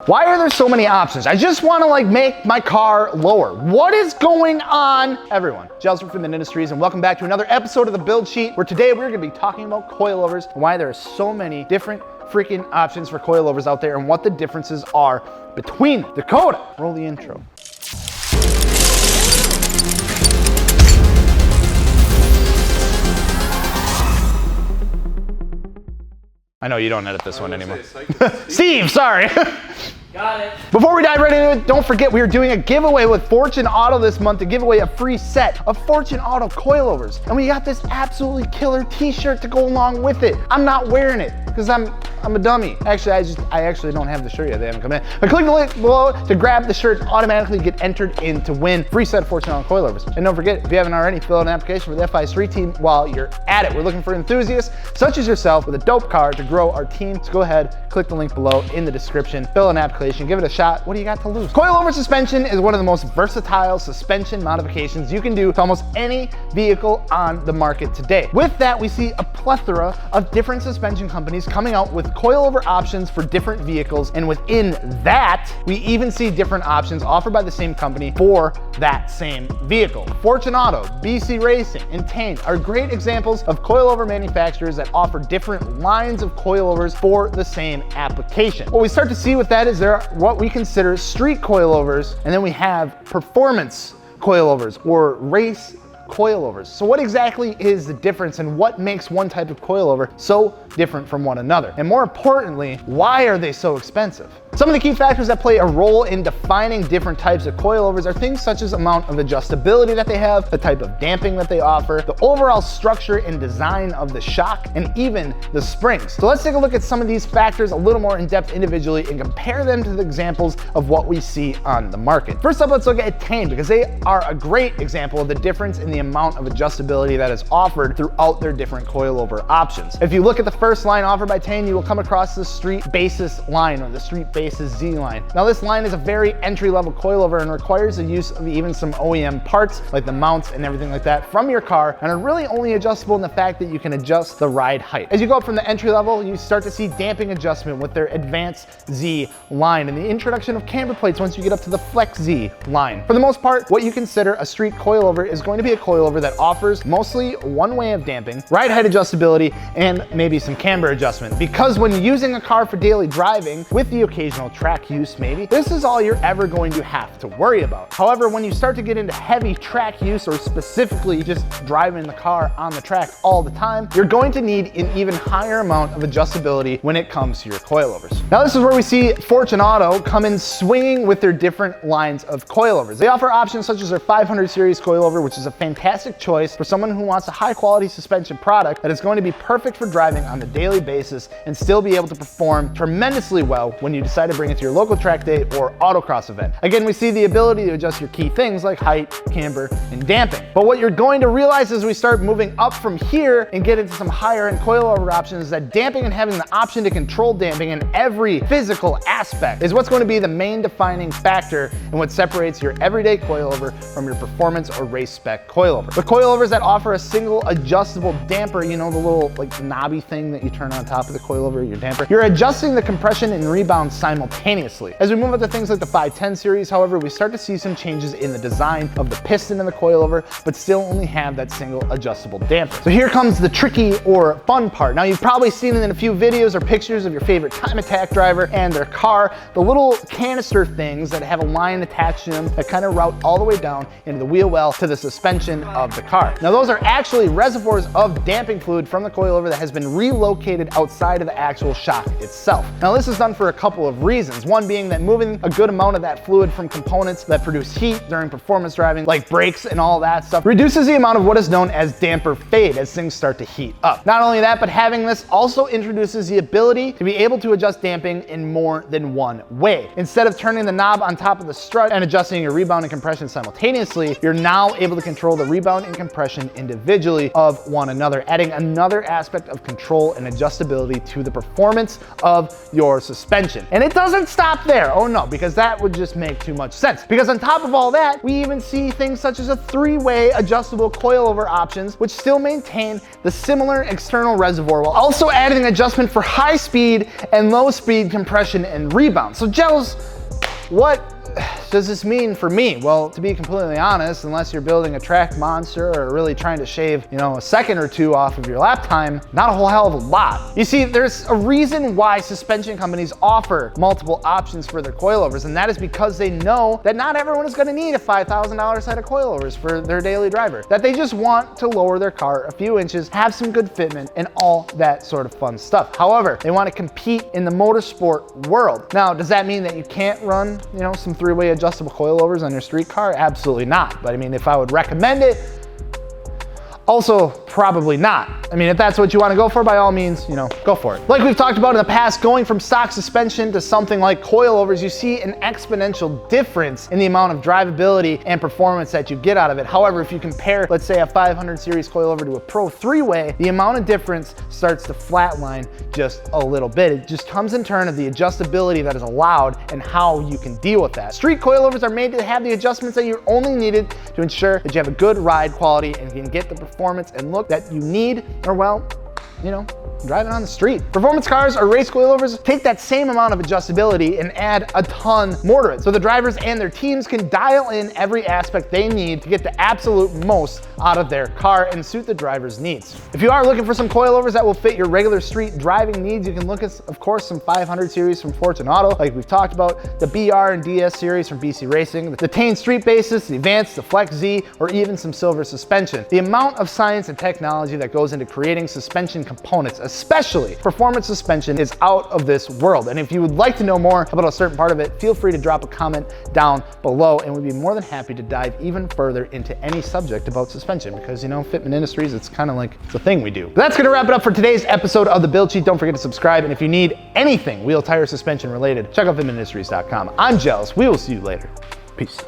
Why are there so many options? I just want to make my car lower. What is going on? Everyone, Giles from Fitment Industries, and welcome back to another episode of the Build Sheet, where today we're going to be talking about coilovers and why there are so many different freaking options for coilovers out there and what the differences are between them. Dakota, roll the intro. I know you don't edit this one anymore. Steve, sorry. Got it. Before we dive right into it, don't forget we are doing a giveaway with Fortune Auto this month to give away a free set of Fortune Auto coilovers. And we got this absolutely killer t-shirt to go along with it. I'm not wearing it because I'm a dummy. Actually, I actually don't have the shirt yet. They haven't come in. But click the link below to grab the shirt, automatically get entered in to win free set of Fortune Auto coilovers. And don't forget, if you haven't already, fill out an application for the FI3 team while you're at it. We're looking for enthusiasts such as yourself with a dope car to grow our team. So go ahead, click the link below in the description, fill an application, give it a shot. What do you got to lose? Coilover suspension is one of the most versatile suspension modifications you can do to almost any vehicle on the market today. With that, we see a plethora of different suspension companies coming out with coilover options for different vehicles, and within that, we even see different options offered by the same company for that same vehicle. Fortune Auto, BC Racing, and Tane are great examples of coilover manufacturers that offer different lines of coilovers for the same application. What we start to see with that is there are what we consider street coilovers, and then we have performance coilovers or race coilovers. So what exactly is the difference and what makes one type of coilover so different from one another? And more importantly, why are they so expensive? Some of the key factors that play a role in defining different types of coilovers are things such as amount of adjustability that they have, the type of damping that they offer, the overall structure and design of the shock, and even the springs. So let's take a look at some of these factors a little more in depth individually and compare them to the examples of what we see on the market. First up, let's look at Tane, because they are a great example of the difference in the amount of adjustability that is offered throughout their different coilover options. If you look at the first line offered by Tane, you will come across the Street Basis line or the Street Basis Z line. Now this line is a very entry-level coilover and requires the use of even some OEM parts like the mounts and everything like that from your car, and are really only adjustable in the fact that you can adjust the ride height. As you go up from the entry level, you start to see damping adjustment with their Advanced Z line and the introduction of camber plates once you get up to the Flex Z line. For the most part, what you consider a street coilover is going to be a coilover that offers mostly one way of damping, ride height adjustability, and maybe some camber adjustment. Because when using a car for daily driving with the occasional track use maybe, this is all you're ever going to have to worry about. However, when you start to get into heavy track use or specifically just driving the car on the track all the time, you're going to need an even higher amount of adjustability when it comes to your coilovers. Now this is where we see Fortune Auto come in swinging with their different lines of coilovers. They offer options such as their 500 series coilover, which is a fantastic choice for someone who wants a high quality suspension product that is going to be perfect for driving on a daily basis and still be able to perform tremendously well when you decide to bring it to your local track day or autocross event. Again, we see the ability to adjust your key things like height, camber, and damping. But what you're going to realize as we start moving up from here and get into some higher end coilover options is that damping and having the option to control damping in every physical aspect is what's going to be the main defining factor in what separates your everyday coilover from your performance or race spec coilover. The coilovers that offer a single adjustable damper, you know, the little knobby thing that you turn on top of the coilover, your damper, you're adjusting the compression and rebound simultaneously. As we move up to things like the 510 series, however, we start to see some changes in the design of the piston in the coilover, but still only have that single adjustable damper. So here comes the tricky or fun part. Now you've probably seen it in a few videos or pictures of your favorite time attack driver and their car, the little canister things that have a line attached to them that kind of route all the way down into the wheel well to the suspension of the car. Now those are actually reservoirs of damping fluid from the coilover that has been relocated outside of the actual shock itself. Now this is done for a couple of reasons. One being that moving a good amount of that fluid from components that produce heat during performance driving, like brakes and all that stuff, reduces the amount of what is known as damper fade as things start to heat up. Not only that, but having this also introduces the ability to be able to adjust damping in more than one way. Instead of turning the knob on top of the strut and adjusting your rebound and compression simultaneously, you're now able to control the rebound and compression individually of one another, adding another aspect of control and adjustability to the performance of your suspension. And it doesn't stop there. Oh no, because that would just make too much sense. Because on top of all that, we even see things such as a 3-way adjustable coilover options, which still maintain the similar external reservoir while also adding an adjustment for high speed and low speed compression and rebound. So Gels, what does this mean for me? Well, to be completely honest, unless you're building a track monster or really trying to shave, a second or two off of your lap time, not a whole hell of a lot. You see, there's a reason why suspension companies offer multiple options for their coilovers, and that is because they know that not everyone is gonna need a $5,000 set of coilovers for their daily driver, that they just want to lower their car a few inches, have some good fitment, and all that sort of fun stuff. However, they wanna compete in the motorsport world. Now, does that mean that you can't run, some 3-way adjustable coilovers on your street car? Absolutely not. But I mean, if I would recommend it, also probably not. I mean, if that's what you want to go for, by all means, go for it. Like we've talked about in the past, going from stock suspension to something like coilovers, you see an exponential difference in the amount of drivability and performance that you get out of it. However, if you compare, let's say, a 500 series coilover to a Pro 3-way, the amount of difference starts to flatline just a little bit. It just comes in turn of the adjustability that is allowed and how you can deal with that. Street coilovers are made to have the adjustments that you're only needed to ensure that you have a good ride quality and can get the performance and look that you need, or well, driving on the street. Performance cars or race coilovers take that same amount of adjustability and add a ton more to it, so the drivers and their teams can dial in every aspect they need to get the absolute most out of their car and suit the driver's needs. If you are looking for some coilovers that will fit your regular street driving needs, you can look at, of course, some 500 series from Fortune Auto, like we've talked about, the BR and DS series from BC Racing, the Tane Street Basis, the Advanced, the Flex Z, or even some Silver suspension. The amount of science and technology that goes into creating suspension components, especially performance suspension, is out of this world. And if you would like to know more about a certain part of it, feel free to drop a comment down below, and we'd be more than happy to dive even further into any subject about suspension, because Fitment Industries, it's kind of like it's a thing we do. But that's gonna wrap it up for today's episode of the Build Sheet. Don't forget to subscribe, and if you need anything wheel, tire, suspension related, check out fitmentindustries.com. I'm Gels. We will see you later. Peace.